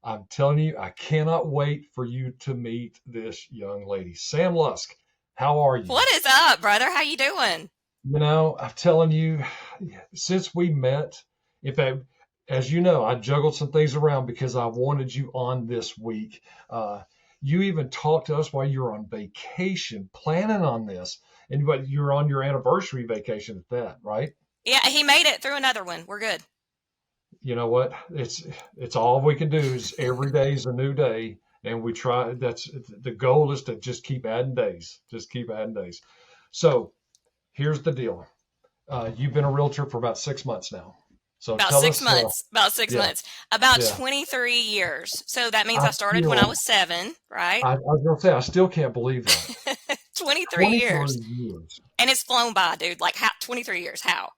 I'm telling you, I cannot wait for you to meet this young lady. Sam Lusk, how are you? What is up, brother? How you doing? I'm telling you, since we met, in fact, as you know, I juggled some things around because I wanted you on this week. Uh, you even talked to us while you were on vacation, planning on this, and but you're on your anniversary vacation at that, right? Yeah, he made it through another one. We're good. You know what? It's all we can do is every day is a new day, and we try. That's the goal is to just keep adding days, just keep adding days. So here's the deal. You've been a realtor for about 6 months now. So About tell six us, months. About six yeah, months. About yeah. 23 years. So that means I I started when I feel, was 7, right? I was gonna say, I still can't believe that. 23 years. 23 years. And it's flown by, dude. Like, how, 23 years. How?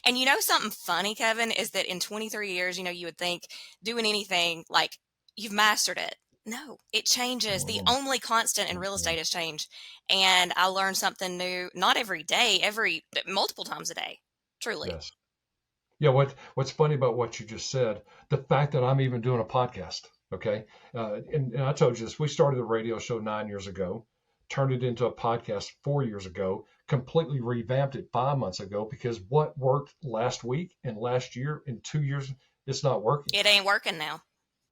And you know something funny, Kevin, is that in 23 years, you would think doing anything like you've mastered it. No, it changes. The Mhm, only constant in real mhm. estate is change. And I learn something new, not every day, multiple times a day. Truly. Yes. Yeah, what's funny about what you just said, the fact that I'm even doing a podcast, okay? And I told you this, we started the radio show 9 years ago, turned it into a podcast 4 years ago, completely revamped it 5 months ago because what worked last week and last year and 2 years, it's not working. It ain't working now.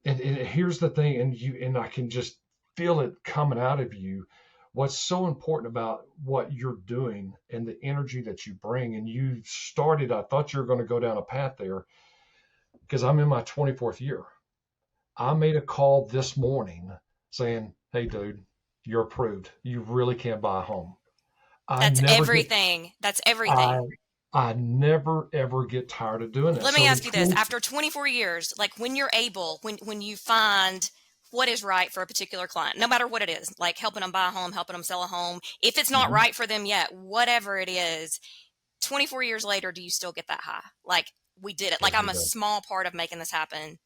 And here's the thing, and I can just feel it coming out of you. What's so important about what you're doing and the energy that you bring, and you started, I thought you were going to go down a path there because I'm in my 24th year. I made a call this morning saying, "Hey, dude, you're approved. You really can't buy a home." I That's never get, everything. That's I, everything. I never ever get tired of doing that. Let me So in ask you this. 20, After 24 years, like when you're able, when you find what is right for a particular client, no matter what it is, like helping them buy a home, helping them sell a home, if it's not Mhm, right for them yet, whatever it is, 24 years later, do you still get that high? Like we did it. Like I'm every a day. small part of making this happen.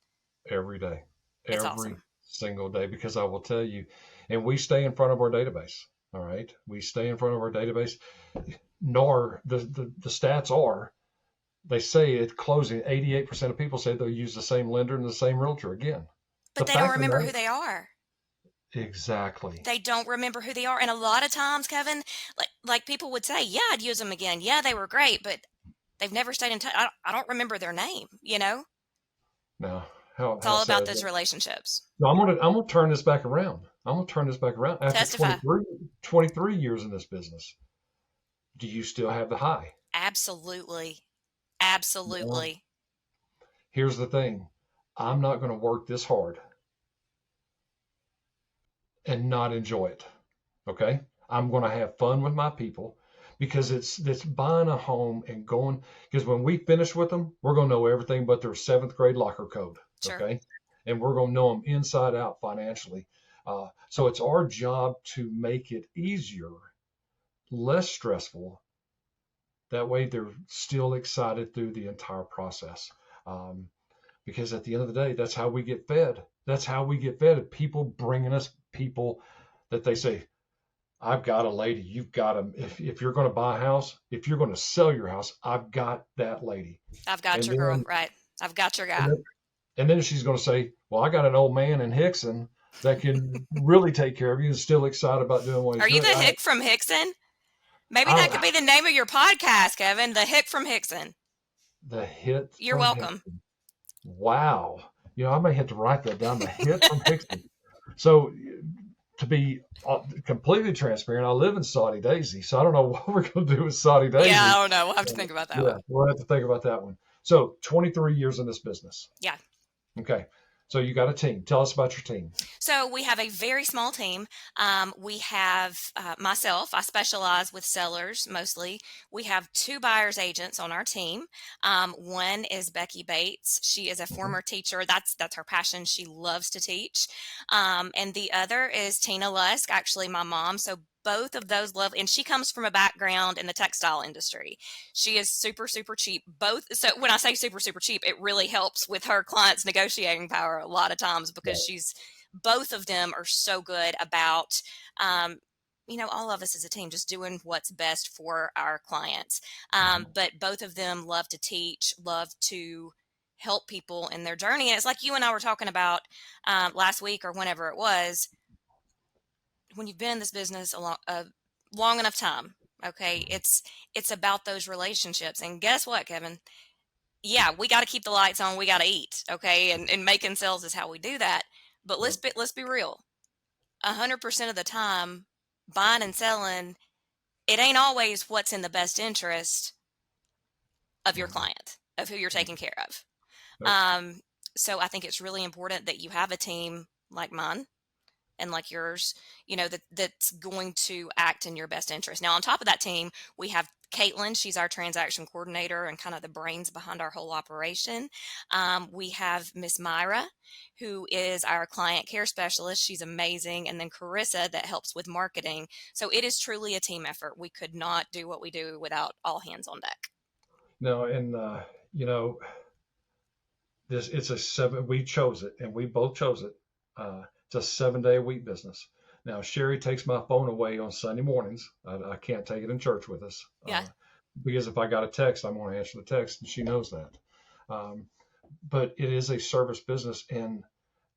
Every day, It's every awesome. single day, because I will tell you, and we stay in front of our database. All right. We stay in front of our database. Nor the stats are, they say at closing, 88% of people say they'll use the same lender and the same realtor again. The But they don't fact of the remember matter, who they are. exactly. They don't remember who they are. And a lot of times, Kevin, like people would say, yeah, I'd use them again. Yeah, they were great, but they've never stayed in touch. I don't remember their name, you know? Now, It's how all sad about is those that? relationships. No, I'm gonna turn this back around. I'm gonna turn this back around. After Testify. 23 years in this business, do you still have the high? Absolutely. Well, Absolutely. here's the thing. I'm not going to work this hard and not enjoy it. Okay. I'm going to have fun with my people because it's buying a home and going, because when we finish with them, we're going to know everything but their seventh grade locker code. Sure. Okay. And we're going to know them inside out financially. So it's our job to make it easier, less stressful. That way they're still excited through the entire process. Um, because at the end of the day, that's how we get fed. That's how we get fed. People bringing us people that they say, I've got a lady. You've got a, if you're going to buy a house, if you're going to sell your house, I've got that lady. I've got And your girl, then, right? I've got your and guy. then, and then she's going to say, well, I got an old man in Hickson that can really take care of you and still excited about doing what he's Are you doing. the hick from Hickson? Maybe that could I, be the name of your podcast, Kevin. The hick from Hickson. the hit You're from welcome. Hickson. Wow. I may have to write that down. The hit from Hickson. So to be completely transparent, I live in Saudi Daisy, so I don't know what we're going to do with Saudi Yeah, I Daisy. don't know. We'll have to Uh, think about that yeah, one. we'll have to think about that one. So 23 years in this business. Yeah. Okay. So you got a team. Tell us about your team. So we have a very small team. We have myself. I specialize with sellers mostly. We have two buyers agents on our team. One is Becky Bates. She is a Mhm. former teacher. That's her passion. She loves to teach. And the other is Tina Lusk, actually my mom. So both of those love, and she comes from a background in the textile industry. She is super, super cheap. Both. So when I say super, super cheap, it really helps with her clients' negotiating power a lot of times because Right. she's both of them are so good about um, all of us as a team just doing what's best for our clients. Mhm. But both of them love to teach, love to help people in their journey. And it's like you and I were talking about last week or whenever it was, when you've been in this business a long enough time. Okay, it's about those relationships. And guess what, Kevin? Yeah, we got to keep the lights on. We got to eat. Okay, and making sales is how we do that. But Yep. let's be real. 100% of the time, buying and selling, it ain't always what's in the best interest of your Mhm. client, of who you're taking care of. Nope. Um, so I think it's really important that you have a team like mine and like yours, that's going to act in your best interest. Now, on top of that team, we have Caitlin. She's our transaction coordinator and kind of the brains behind our whole operation. We have Miss Myra, who is our client care specialist. She's amazing. And then Carissa, that helps with marketing. So it is truly a team effort. We could not do what we do without all hands on deck. No, and you know, this it's a seven. We chose it, and we both chose it. It's a 7 day a week business. Now Sherry takes my phone away on Sunday mornings. I can't take it in church with us Yeah. because if I got a text, I'm going to answer the text, and she knows that. Um, but it is a service business, and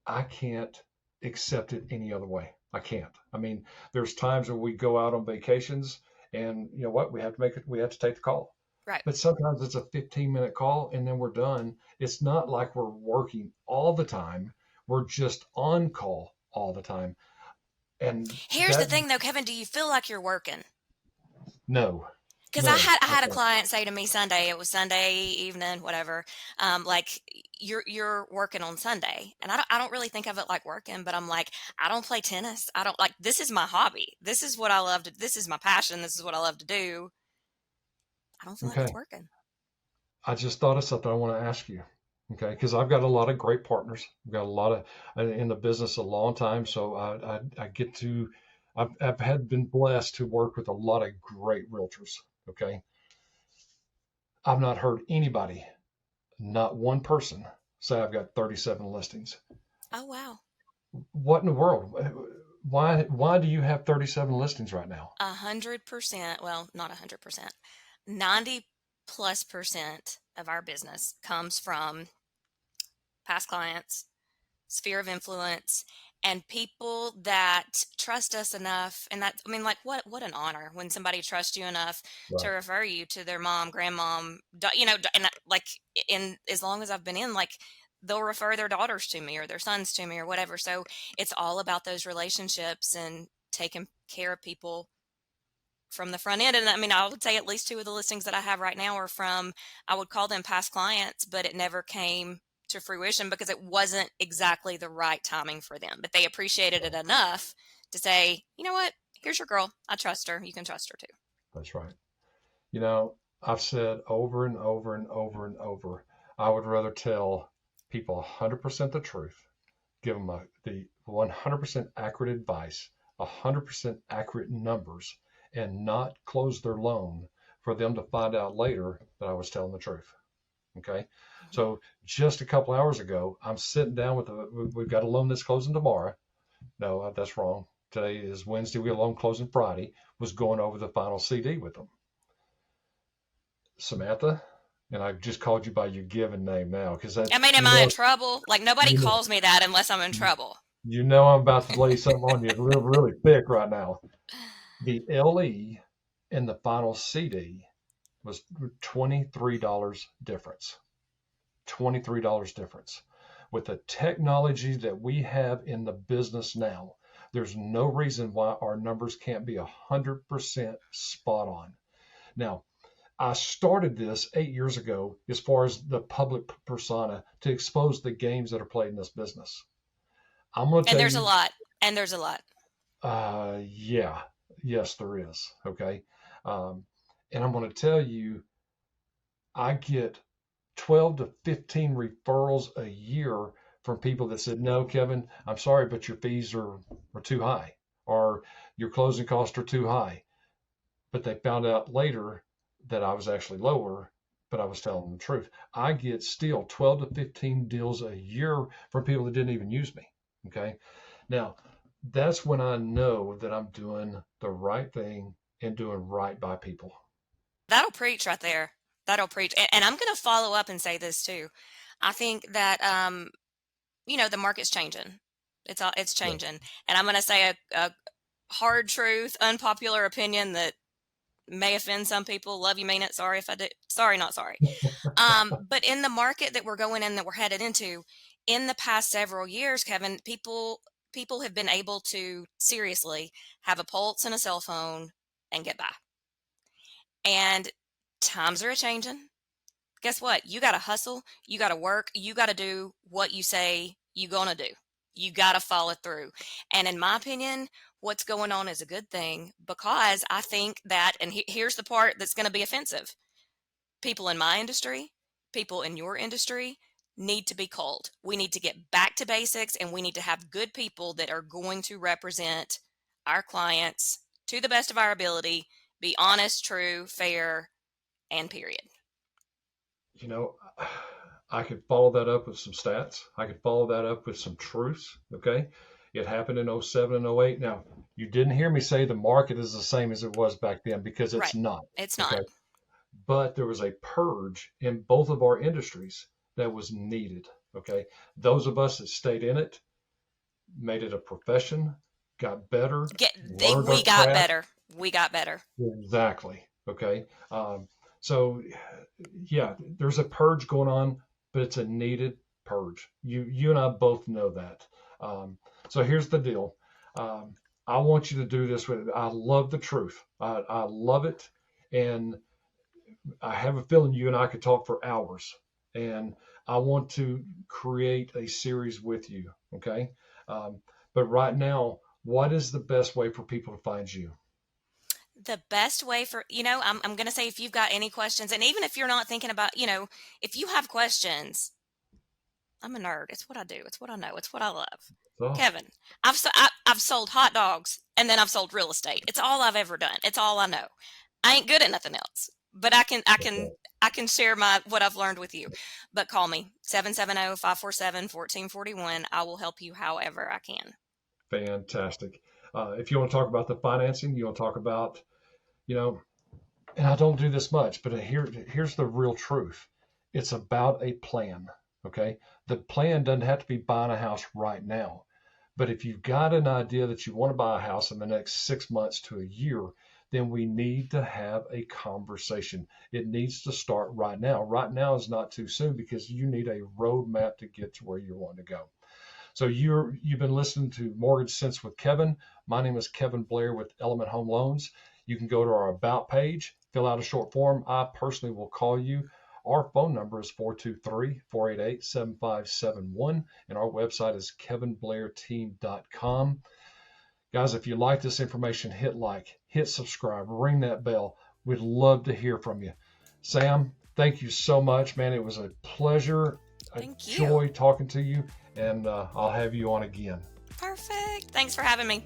I can't accept it any other way. I can't. I mean, there's times when we go out on vacations, and you know what? We have to make it. We have to take the call. Right. But sometimes it's a 15-minute call, and then we're done. It's not like we're working all the time. We're just on call all the time. And Here's the that, thing though, Kevin, do you feel like you're working? no, Because I no, had I I had a don't. client say to me Sunday, it was Sunday evening, whatever. Like you're working on Sunday, and I don't really think of it like working, but I'm like, I don't play tennis. I don't like, this is my hobby. This is what I love to. This is my passion. This is what I love to do. I don't feel like Okay. it's working. I just thought of something I want to ask you. Okay. Because I've got a lot of great partners. I've got a lot of in the business a long time. So I get to, I've had been blessed to work with a lot of great realtors. Okay. I've not heard anybody, not one person, say I've got 37 listings. Oh wow, What in the world? Why do you have 37 listings right now? 100%. Well, not 100%. 90+% of our business comes from past clients, sphere of influence, and people that trust us enough. And that, I mean, like, what an honor when somebody trusts you enough to Right. refer you to their mom, grandmom, and like, in as long as I've been in, like, they'll refer their daughters to me or their sons to me or whatever. So it's all about those relationships and taking care of people from the front end. And I mean, I would say at least two of the listings that I have right now are from, I would call them past clients, but it never came to fruition because it wasn't exactly the right timing for them. But they appreciated it enough to say, you know what? Here's your girl. I trust her. You can trust her too. That's right. You know, I've said over and over and over and over, I would rather tell people 100% the truth, give them the 100% accurate advice, 100% accurate numbers, and not close their loan for them to find out later that I was telling the truth. Okay. Mhm. So just a couple hours ago, I'm sitting down with we've got a loan that's closing tomorrow. No, that's wrong. Today is Wednesday. We have a loan closing Friday. Was going over the final CD with them. Samantha, and I've just called you by your given name now because I that's mean, am I in trouble? Like, nobody you know calls me that unless I'm in trouble. you know I'm about to lay something on you real really thick right now. The LE and the final CD was $23 difference. $23 difference. With the technology that we have in the business now, there's no reason why our numbers can't be 100% spot on. Now, I started this 8 years ago as far as the public persona to expose the games that are played in this business. I'm going to And tell there's a you, lot. And there's a lot. yeah, yes, there is. Okay. Um, and I'm going to tell you, I get 12 to 15 referrals a year from people that said, no, Kevin, I'm sorry, but your fees are too high or your closing costs are too high. But they found out later that I was actually lower, but I was telling them the truth. I get still 12 to 15 deals a year from people that didn't even use me. Okay. Now, that's when I know that I'm doing the right thing and doing right by people. That'll preach right there. That'll preach. And I'm going to follow up and say this too. I think that the market's changing. It's Yeah. changing, and I'm going to say a hard truth, unpopular opinion that may offend some people. Love you, mean it. Sorry if I did. Sorry, not sorry. But in the market that we're going in, that we're headed into, in the past several years, Kevin, people have been able to seriously have a pulse and a cell phone and get by. And times are a changing. Guess what? You got to hustle. You got to work. You got to do what you say you gonna do. You got to follow through. And in my opinion, what's going on is a good thing, because I think that, and here's the part that's going to be offensive: people in my industry, people in your industry need to be culled. We need to get back to basics, and we need to have good people that are going to represent our clients to the best of our ability, be honest, true, fair, and period. You know, I could follow that up with some stats. I could follow that up with some truths. Okay. It happened in '07 and '08. Now, you didn't hear me say the market is the same as it was back then, because it's Right. not. It's not. Okay. But there was a purge in both of our industries that was needed. Okay. Those of us that stayed in it made it a profession, got better, learned We our got craft. better. We got better. Exactly. Okay. So yeah, there's a purge going on, but it's a needed purge. You and I both know that. Um, so here's the deal. Um, I want you to do this with. I love the truth. I love it, and I have a feeling you and I could talk for hours. And I want to create a series with you. Okay. Um, but right now, what is the best way for people to find you? The best way for, I'm going to say, if you've got any questions, and even if you're not thinking about, if you have questions, I'm a nerd. It's what I do. It's what I know. It's what I love. Oh, Kevin, I've sold hot dogs, and then I've sold real estate. It's all I've ever done. It's all I know. I ain't good at nothing else, but okay. I can share my what I've learned with you. But call me 770-547-1441. I will help you however I can. Fantastic. If you want to talk about the financing, you want to talk about, you know, and I don't do this much, but here's the real truth. It's about a plan. Okay. The plan doesn't have to be buying a house right now. But if you've got an idea that you want to buy a house in the next 6 months to a year, then we need to have a conversation. It needs to start right now. Right now is not too soon, because you need a roadmap to get to where you want to go. So you've been listening to Mortgage Sense with Kevin. My name is Kevin Blair with Element Home Loans. You can go to our About page, fill out a short form. I personally will call you. Our phone number is 423-488-7571, and our website is kevinblairteam.com. Guys, if you like this information, hit like, hit subscribe, ring that bell. We'd love to hear from you. Sam, thank you so much, man. It was a pleasure, a Thank you. joy talking to you, and I'll have you on again. Perfect. Thanks for having me.